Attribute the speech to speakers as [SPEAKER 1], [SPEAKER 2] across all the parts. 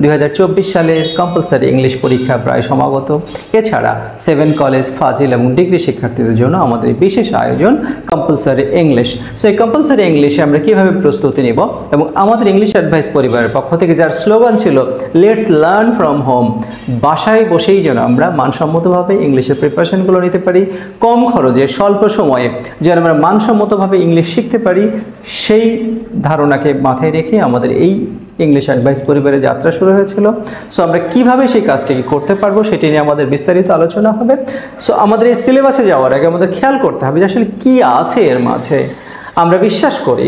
[SPEAKER 1] 2024 সালের compulsory English পরীক্ষা প্রায় সমাগত। এছাড়া 7 কলেজ, ফাজিল এবং ডিগ্রি শিক্ষার্থীদের জন্য আমাদের বিশেষ আয়োজন কম্পালসারি ইংলিশ। সো এই কম্পালসারি ইংলিশে আমরা কীভাবে প্রস্তুতি নিব এবং আমাদের ইংলিশ অ্যাডভাইস পরিবারের পক্ষ থেকে যার স্লোগান ছিল লেটস লার্ন ফ্রম হোম, বাসায় বসেই যেন আমরা মানসম্মতভাবে ইংলিশের প্রিপারেশনগুলো নিতে পারি, কম খরচে স্বল্প সময়ে যেন আমরা মানসম্মতভাবে ইংলিশ শিখতে পারি, সেই ধারণাকে মাথায় রেখে আমাদের এই ইংলিশ অ্যাডভাইস পরিবারের যাত্রা শুরু হয়েছিল। সো আমরা কীভাবে সেই কাজটিকে করতে পারবো সেটি নিয়ে আমাদের বিস্তারিত আলোচনা হবে। সো আমাদের এই সিলেবাসে যাওয়ার আগে আমাদের খেয়াল করতে হবে যে আসলে কী আছে এর মাঝে। আমরা বিশ্বাস করি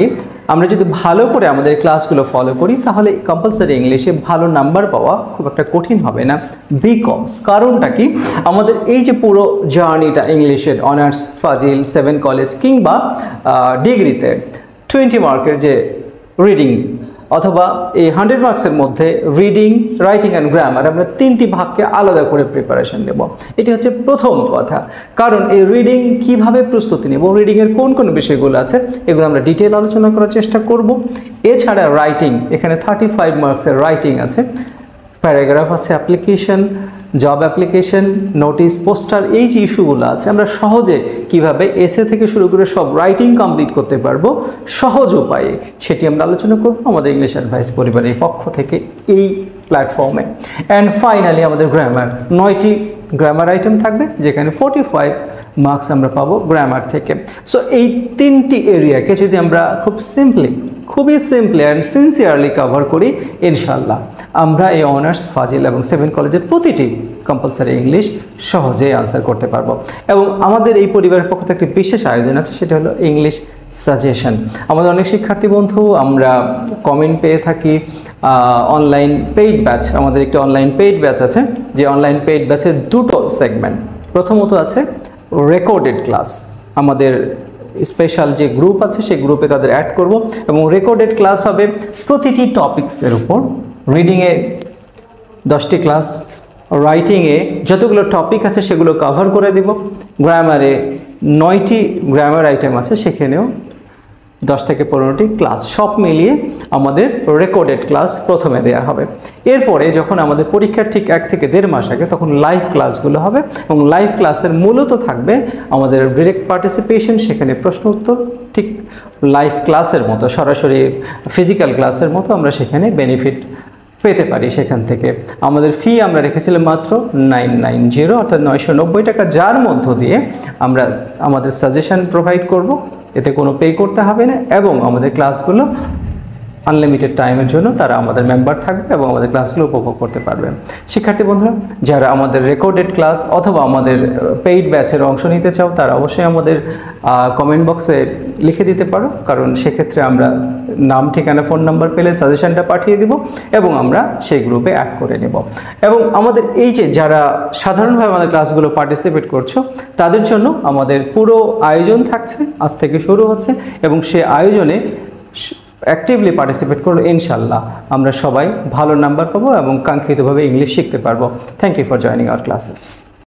[SPEAKER 1] আমরা যদি ভালো করে আমাদের ক্লাসগুলো ফলো করি তাহলে কম্পালসারি ইংলিশে ভালো নাম্বার পাওয়া খুব একটা কঠিন হবে না। বিকজ কারণটা কি, আমাদের এই যে পুরো জার্নিটা ইংলিশের অনার্স, ফাজিল, 7 কলেজ কিংবা ডিগ্রিতে 20 মার্কের যে রিডিং অথবা এই 100 মার্কসের মধ্যে রিডিং, রাইটিং অ্যান্ড গ্রামার আমরা 3টি ভাগকে আলাদা করে প্রিপারেশন নেব। এটি হচ্ছে প্রথম কথা। কারণ এই রিডিং কিভাবে প্রস্তুতি নেব, রিডিংয়ের কোন কোন বিষয়গুলো আছে এগুলো আমরা ডিটেল আলোচনা করার চেষ্টা করব। এছাড়া রাইটিং, এখানে 35 মার্কসের রাইটিং আছে, প্যারাগ্রাফ আছে, application, job application, notice, poster, এই যে ইস্যুগুলো আছে আমরা সহজে কিভাবে এসে থেকে শুরু করে সব রাইটিং কমপ্লিট করতে পারবো সহজ উপায়ে, সেটি আমরা আলোচনা করব আমাদের ইংলিশ অ্যাডভাইস পরিবারের পক্ষ থেকে এই প্ল্যাটফর্মে। অ্যান্ড ফাইনালি আমাদের গ্রামার, 9টি গ্রামার আইটেম থাকবে যেখানে 45 মার্কস আমরা পাবো গ্রামার থেকে। সো এই 3টি এরিয়াকে যদি আমরা খুবই সিম্পলি অ্যান্ড সিনসিয়ারলি কভার করি, ইনশাল্লাহ আমরা এই অনার্স, ফাজিল এবং 7 কলেজের প্রতিটি কম্পালসারি ইংলিশ সহজেই আনসার করতে পারবো। এবং আমাদের এই পরিবারের পক্ষ থেকে একটি বিশেষ আয়োজন আছে, সেটা হলো ইংলিশ সাজেশন। আমাদের অনেক শিক্ষার্থী বন্ধু আমরা কমেন্ট পেয়ে থাকি অনলাইন পেইড ব্যাচ, আমাদের একটি অনলাইন পেইড ব্যাচ আছে, যে অনলাইন পেইড ব্যাচের 2টো সেগমেন্ট। প্রথমত আছে রেকর্ডেড ক্লাস, আমাদের স্পেশাল যে গ্রুপ আছে সেই গ্রুপে তাদের অ্যাড করব এবং রেকর্ডেড ক্লাস হবে প্রতিটি টপিক্সের উপর। রিডিংয়ে 10টি ক্লাস, রাইটিংয়ে যতগুলো টপিক আছে সেগুলো কভার করে দেব, গ্রামারে 9টি গ্রামার আইটেম আছে সেখানেও 10 থেকে 15টি ক্লাস, সব মিলিয়ে আমাদের রেকর্ডেড ক্লাস প্রথমে দেওয়া হবে। এরপরে যখন আমাদের পরীক্ষার ঠিক 1 থেকে 1.5 মাস আগে তখন লাইভ ক্লাসগুলো হবে এবং লাইভ ক্লাসের মূলত থাকবে আমাদের ডিরেক্ট পার্টিসিপেশন, সেখানে প্রশ্ন উত্তর ঠিক লাইভ ক্লাসের মতো, সরাসরি ফিজিক্যাল ক্লাসের মতো আমরা সেখানে বেনিফিট পেতে পারি। সেখান থেকে আমাদের ফি আমরা রেখেছিলাম মাত্র 990 অর্থাৎ 990 টাকা, যার মধ্য দিয়ে আমরা আমাদের সাজেশন প্রোভাইড করব, এতে কোনো পে করতে হবে না এবং আমাদের ক্লাসগুলো আনলিমিটেড টাইমের জন্য তারা আমাদের মেম্বার থাকবে এবং আমাদের ক্লাসগুলো উপভোগ করতে পারবে। শিক্ষার্থী বন্ধুরা যারা আমাদের রেকর্ডেড ক্লাস অথবা আমাদের পেইড ব্যাচের অংশ নিতে চাও তারা অবশ্যই আমাদের কমেন্ট বক্সে লিখে দিতে পারো, কারণ সেক্ষেত্রে আমরা নাম, ঠিকানা, ফোন নাম্বার পেলে সাজেশনটা পাঠিয়ে দিব এবং আমরা সেই গ্রুপে অ্যাড করে নেব। এবং আমাদের এই যে যারা সাধারণভাবে আমাদের ক্লাসগুলো পার্টিসিপেট করছো তাদের জন্য আমাদের পুরো আয়োজন থাকছে, আজ থেকে শুরু হচ্ছে এবং সে আয়োজনে অ্যাক্টিভলি পার্টিসিপেট করলে ইনশাল্লাহ আমরা সবাই ভালো নাম্বার পাবো এবং কাঙ্ক্ষিতভাবে ইংলিশ শিখতে পারবো। Thank you for joining our classes.